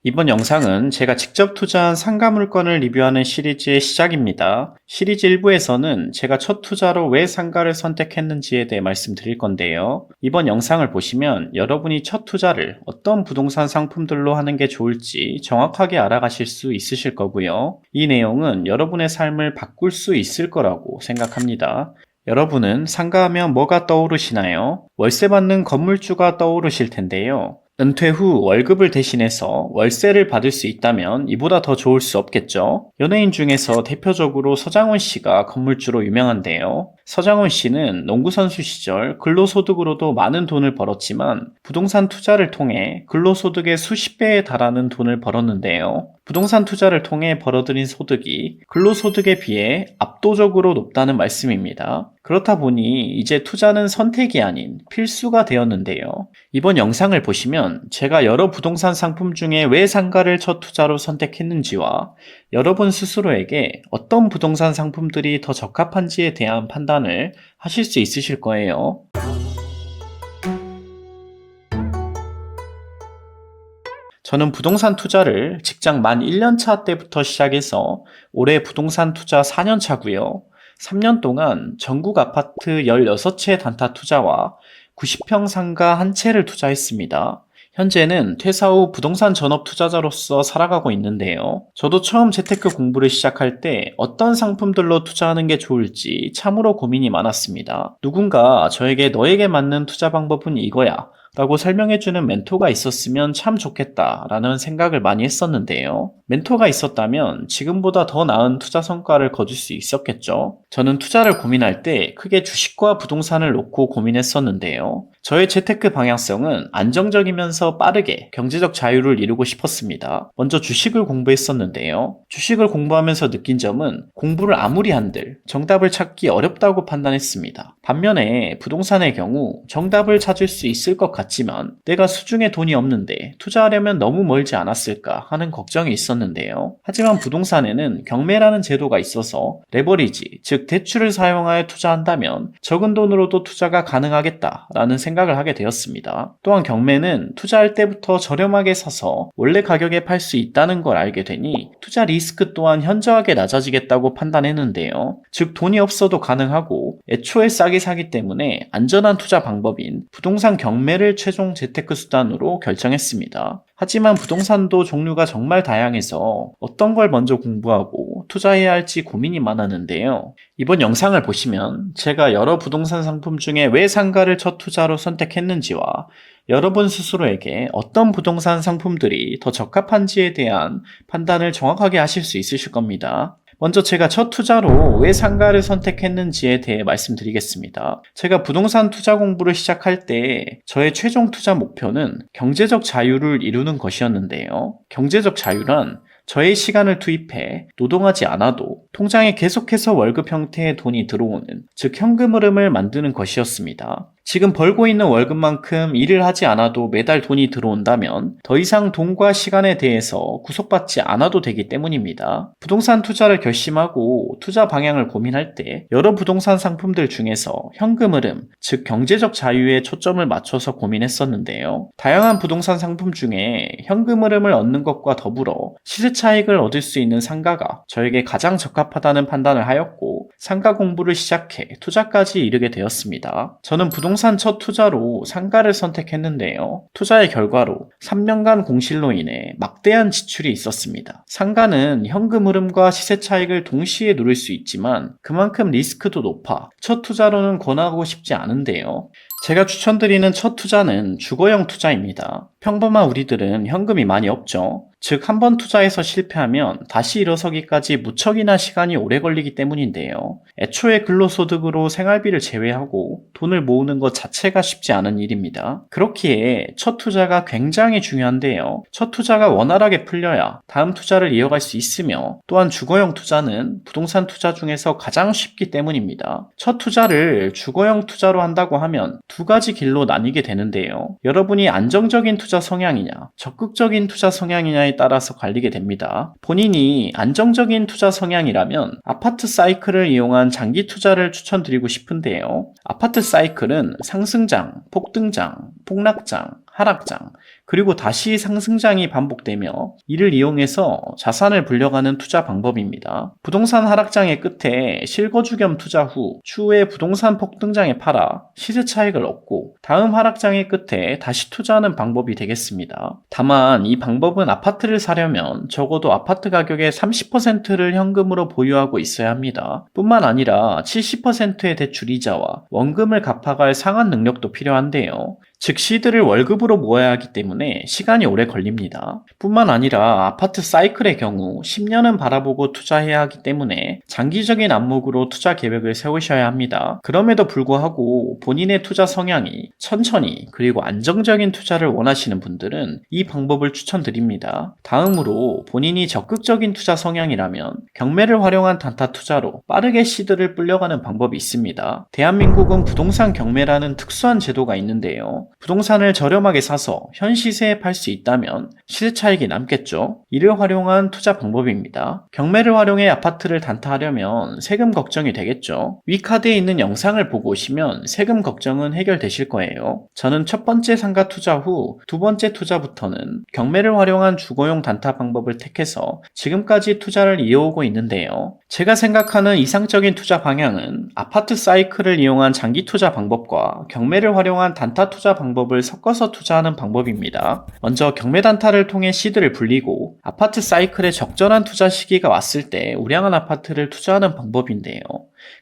이번 영상은 제가 직접 투자한 상가 물건을 리뷰하는 시리즈의 시작입니다. 시리즈 1부에서는 제가 첫 투자로 왜 상가를 선택했는지에 대해 말씀드릴 건데요. 이번 영상을 보시면 여러분이 첫 투자를 어떤 부동산 상품들로 하는 게 좋을지 정확하게 알아가실 수 있으실 거고요. 이 내용은 여러분의 삶을 바꿀 수 있을 거라고 생각합니다. 여러분은 상가하면 뭐가 떠오르시나요? 월세 받는 건물주가 떠오르실 텐데요. 은퇴 후 월급을 대신해서 월세를 받을 수 있다면 이보다 더 좋을 수 없겠죠? 연예인 중에서 대표적으로 서장훈 씨가 건물주로 유명한데요. 서장훈 씨는 농구선수 시절 근로소득으로도 많은 돈을 벌었지만 부동산 투자를 통해 근로소득의 수십 배에 달하는 돈을 벌었는데요. 부동산 투자를 통해 벌어들인 소득이 근로소득에 비해 압도적으로 높다는 말씀입니다. 그렇다 보니 이제 투자는 선택이 아닌 필수가 되었는데요. 이번 영상을 보시면 제가 여러 부동산 상품 중에 왜 상가를 첫 투자로 선택했는지와 여러분 스스로에게 어떤 부동산 상품들이 더 적합한지에 대한 판단을 하실 수 있으실 거예요. 저는 부동산 투자를 직장 만 1년차 때부터 시작해서 올해 부동산 투자 4년차고요. 3년 동안 전국 아파트 16채 단타 투자와 90평 상가 한 채를 투자했습니다. 현재는 퇴사 후 부동산 전업 투자자로서 살아가고 있는데요. 저도 처음 재테크 공부를 시작할 때 어떤 상품들로 투자하는 게 좋을지 참으로 고민이 많았습니다. 누군가 저에게 너에게 맞는 투자 방법은 이거야 라고 설명해주는 멘토가 있었으면 참 좋겠다라는 생각을 많이 했었는데요. 멘토가 있었다면 지금보다 더 나은 투자 성과를 거둘 수 있었겠죠. 저는 투자를 고민할 때 크게 주식과 부동산을 놓고 고민했었는데요. 저의 재테크 방향성은 안정적이면서 빠르게 경제적 자유를 이루고 싶었습니다. 먼저 주식을 공부했었는데요. 주식을 공부하면서 느낀 점은 공부를 아무리 한들 정답을 찾기 어렵다고 판단했습니다. 반면에 부동산의 경우 정답을 찾을 수 있을 것 같지만 내가 수중에 돈이 없는데 투자하려면 너무 멀지 않았을까 하는 걱정이 있었는데요. 하지만 부동산에는 경매라는 제도가 있어서 레버리지, 즉 대출을 사용하여 투자한다면 적은 돈으로도 투자가 가능하겠다라는 생각을 하게 되었습니다. 또한 경매는 투자할 때부터 저렴하게 사서 원래 가격에 팔 수 있다는 걸 알게 되니 투자 리스크 또한 현저하게 낮아지겠다고 판단했는데요. 즉 돈이 없어도 가능하고 애초에 싸게 사기 때문에 안전한 투자 방법인 부동산 경매를 최종 재테크 수단으로 결정했습니다. 하지만 부동산도 종류가 정말 다양해서 어떤 걸 먼저 공부하고 투자해야 할지 고민이 많았는데요. 이번 영상을 보시면 제가 여러 부동산 상품 중에 왜 상가를 첫 투자로 선택했는지와 여러분 스스로에게 어떤 부동산 상품들이 더 적합한지에 대한 판단을 정확하게 하실 수 있으실 겁니다. 먼저 제가 첫 투자로 왜 상가를 선택했는지에 대해 말씀드리겠습니다. 제가 부동산 투자 공부를 시작할 때 저의 최종 투자 목표는 경제적 자유를 이루는 것이었는데요. 경제적 자유란 저의 시간을 투입해 노동하지 않아도 통장에 계속해서 월급 형태의 돈이 들어오는, 즉 현금 흐름을 만드는 것이었습니다. 지금 벌고 있는 월급만큼 일을 하지 않아도 매달 돈이 들어온다면 더 이상 돈과 시간에 대해서 구속받지 않아도 되기 때문입니다. 부동산 투자를 결심하고 투자 방향을 고민할 때 여러 부동산 상품들 중에서 현금 흐름, 즉 경제적 자유에 초점을 맞춰서 고민했었는데요. 다양한 부동산 상품 중에 현금 흐름을 얻는 것과 더불어 시세 차익을 얻을 수 있는 상가가 저에게 가장 적합하다는 판단을 하였고 상가 공부를 시작해 투자까지 이르게 되었습니다. 저는 부동산 첫 투자로 상가를 선택했는데요. 투자의 결과로 3년간 공실로 인해 막대한 지출이 있었습니다. 상가는 현금 흐름과 시세 차익을 동시에 누릴 수 있지만 그만큼 리스크도 높아 첫 투자로는 권하고 싶지 않은데요. 제가 추천드리는 첫 투자는 주거용 투자입니다. 평범한 우리들은 현금이 많이 없죠. 즉, 한 번 투자해서 실패하면 다시 일어서기까지 무척이나 시간이 오래 걸리기 때문인데요. 애초에 근로소득으로 생활비를 제외하고 돈을 모으는 것 자체가 쉽지 않은 일입니다. 그렇기에 첫 투자가 굉장히 중요한데요. 첫 투자가 원활하게 풀려야 다음 투자를 이어갈 수 있으며 또한 주거용 투자는 부동산 투자 중에서 가장 쉽기 때문입니다. 첫 투자를 주거용 투자로 한다고 하면 두 가지 길로 나뉘게 되는데요. 여러분이 안정적인 투자 성향이냐, 적극적인 투자 성향이냐에 따라서 갈리게 됩니다. 본인이 안정적인 투자 성향이라면 아파트 사이클을 이용한 장기 투자를 추천드리고 싶은데요. 아파트 사이클은 상승장, 폭등장, 폭락장, 하락장, 그리고 다시 상승장이 반복되며 이를 이용해서 자산을 불려가는 투자 방법입니다. 부동산 하락장의 끝에 실거주 겸 투자 후 추후에 부동산 폭등장에 팔아 시세 차익을 얻고 다음 하락장의 끝에 다시 투자하는 방법이 되겠습니다. 다만 이 방법은 아파트를 사려면 적어도 아파트 가격의 30%를 현금으로 보유하고 있어야 합니다. 뿐만 아니라 70%의 대출 이자와 원금을 갚아갈 상환 능력도 필요한데요. 즉 시드를 월급으로 모아야 하기 때문에 시간이 오래 걸립니다. 뿐만 아니라 아파트 사이클의 경우 10년은 바라보고 투자해야 하기 때문에 장기적인 안목으로 투자 계획을 세우셔야 합니다. 그럼에도 불구하고 본인의 투자 성향이 천천히 그리고 안정적인 투자를 원하시는 분들은 이 방법을 추천드립니다. 다음으로 본인이 적극적인 투자 성향이라면 경매를 활용한 단타 투자로 빠르게 시드를 불려가는 방법이 있습니다. 대한민국은 부동산 경매라는 특수한 제도가 있는데요. 부동산을 저렴하게 사서 현 시세에 팔 수 있다면 시세 차익이 남겠죠. 이를 활용한 투자 방법입니다. 경매를 활용해 아파트를 단타하려면 세금 걱정이 되겠죠. 위 카드에 있는 영상을 보고 오시면 세금 걱정은 해결되실 거예요. 저는 첫 번째 상가 투자 후 두 번째 투자부터는 경매를 활용한 주거용 단타 방법을 택해서 지금까지 투자를 이어오고 있는데요. 제가 생각하는 이상적인 투자 방향은 아파트 사이클을 이용한 장기 투자 방법과 경매를 활용한 단타 투자 방법을 섞어서 투자하는 방법입니다. 먼저 경매 단타를 통해 시드를 불리고 아파트 사이클에 적절한 투자 시기가 왔을 때 우량한 아파트를 투자하는 방법인데요.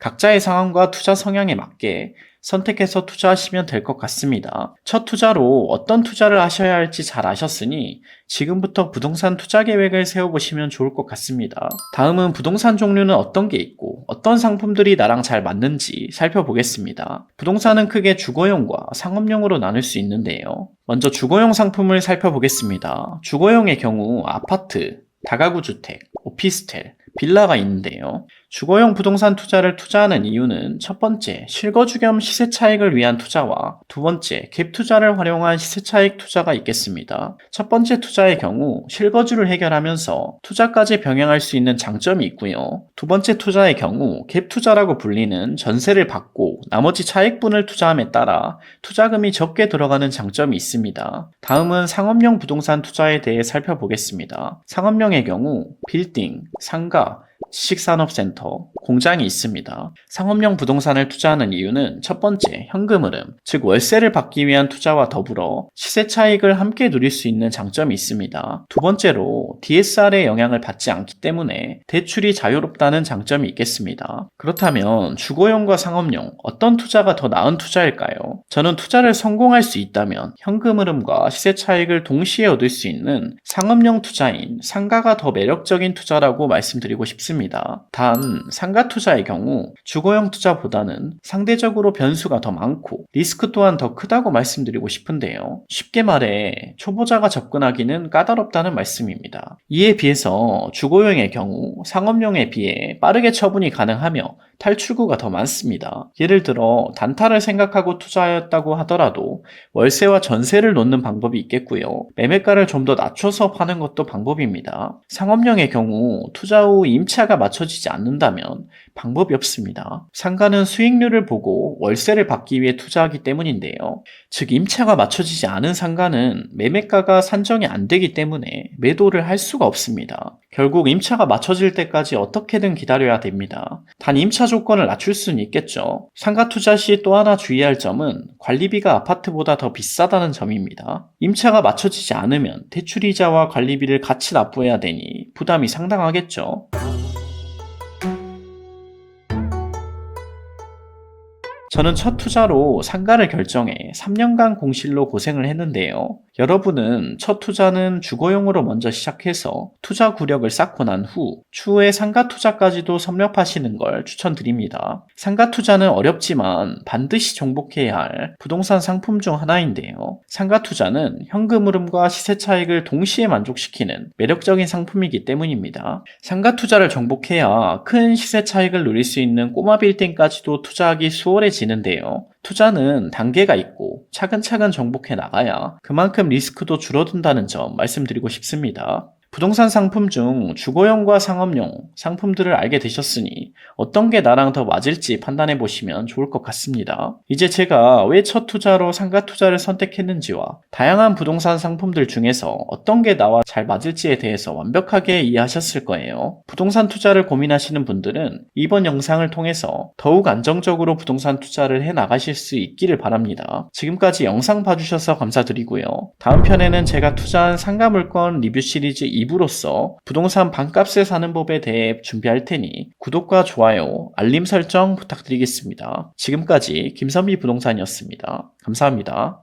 각자의 상황과 투자 성향에 맞게 선택해서 투자하시면 될 것 같습니다. 첫 투자로 어떤 투자를 하셔야 할지 잘 아셨으니 지금부터 부동산 투자 계획을 세워보시면 좋을 것 같습니다. 다음은 부동산 종류는 어떤 게 있고 어떤 상품들이 나랑 잘 맞는지 살펴보겠습니다. 부동산은 크게 주거용과 상업용으로 나눌 수 있는데요. 먼저 주거용 상품을 살펴보겠습니다. 주거용의 경우 아파트, 다가구 주택, 오피스텔, 빌라가 있는데요. 주거용 부동산 투자를 투자하는 이유는 첫 번째, 실거주 겸 시세 차익을 위한 투자와 두 번째, 갭 투자를 활용한 시세 차익 투자가 있겠습니다. 첫 번째 투자의 경우 실거주를 해결하면서 투자까지 병행할 수 있는 장점이 있고요. 두 번째 투자의 경우 갭 투자라고 불리는 전세를 받고 나머지 차익분을 투자함에 따라 투자금이 적게 들어가는 장점이 있습니다. 다음은 상업용 부동산 투자에 대해 살펴보겠습니다. 상업용의 경우 빌딩, 상가, 지식산업센터, 공장이 있습니다. 상업용 부동산을 투자하는 이유는 첫 번째, 현금 흐름, 즉 월세를 받기 위한 투자와 더불어 시세 차익을 함께 누릴 수 있는 장점이 있습니다. 두 번째로 DSR의 영향을 받지 않기 때문에 대출이 자유롭다는 장점이 있겠습니다. 그렇다면 주거용과 상업용 어떤 투자가 더 나은 투자일까요? 저는 투자를 성공할 수 있다면 현금 흐름과 시세 차익을 동시에 얻을 수 있는 상업용 투자인 상가가 더 매력적인 투자라고 말씀드리고 싶습니다. 단 상가 투자의 경우 주거용 투자보다는 상대적으로 변수가 더 많고 리스크 또한 더 크다고 말씀드리고 싶은데요. 쉽게 말해 초보자가 접근하기는 까다롭다는 말씀입니다. 이에 비해서 주거용의 경우 상업용에 비해 빠르게 처분이 가능하며 탈출구가 더 많습니다. 예를 들어 단타를 생각하고 투자하였다고 하더라도 월세와 전세를 놓는 방법이 있겠고요. 매매가를 좀 더 낮춰서 파는 것도 방법입니다. 상업용의 경우 투자 후 임차가 맞춰지지 않는다면 방법이 없습니다. 상가는 수익률을 보고 월세를 받기 위해 투자하기 때문인데요. 즉 임차가 맞춰지지 않은 상가는 매매가가 산정이 안 되기 때문에 매도를 할 수가 없습니다. 결국 임차가 맞춰질 때까지 어떻게든 기다려야 됩니다. 단 임차 조건을 낮출 수는 있겠죠. 상가 투자 시 또 하나 주의할 점은 관리비가 아파트보다 더 비싸다는 점입니다. 임차가 맞춰지지 않으면 대출이자와 관리비를 같이 납부해야 되니 부담이 상당하겠죠. 저는 첫 투자로 상가를 결정해 3년간 공실로 고생을 했는데요. 여러분은 첫 투자는 주거용으로 먼저 시작해서 투자 구력을 쌓고 난 후 추후에 상가 투자까지도 섭렵하시는 걸 추천드립니다. 상가 투자는 어렵지만 반드시 정복해야 할 부동산 상품 중 하나인데요. 상가 투자는 현금 흐름과 시세 차익을 동시에 만족시키는 매력적인 상품이기 때문입니다. 상가 투자를 정복해야 큰 시세 차익을 누릴 수 있는 꼬마 빌딩까지도 투자하기 수월해지는데요. 투자는 단계가 있고 차근차근 정복해 나가야 그만큼 리스크도 줄어든다는 점 말씀드리고 싶습니다. 부동산 상품 중 주거용과 상업용 상품들을 알게 되셨으니 어떤 게 나랑 더 맞을지 판단해 보시면 좋을 것 같습니다. 이제 제가 왜 첫 투자로 상가 투자를 선택했는지와 다양한 부동산 상품들 중에서 어떤 게 나와 잘 맞을지에 대해서 완벽하게 이해하셨을 거예요. 부동산 투자를 고민하시는 분들은 이번 영상을 통해서 더욱 안정적으로 부동산 투자를 해 나가실 수 있기를 바랍니다. 지금까지 영상 봐주셔서 감사드리고요. 다음 편에는 제가 투자한 상가 물건 리뷰 시리즈 2부로서 부동산 반값에 사는 법에 대해 준비할 테니 구독과 좋아요, 알림 설정 부탁드리겠습니다. 지금까지 김선미 부동산이었습니다. 감사합니다.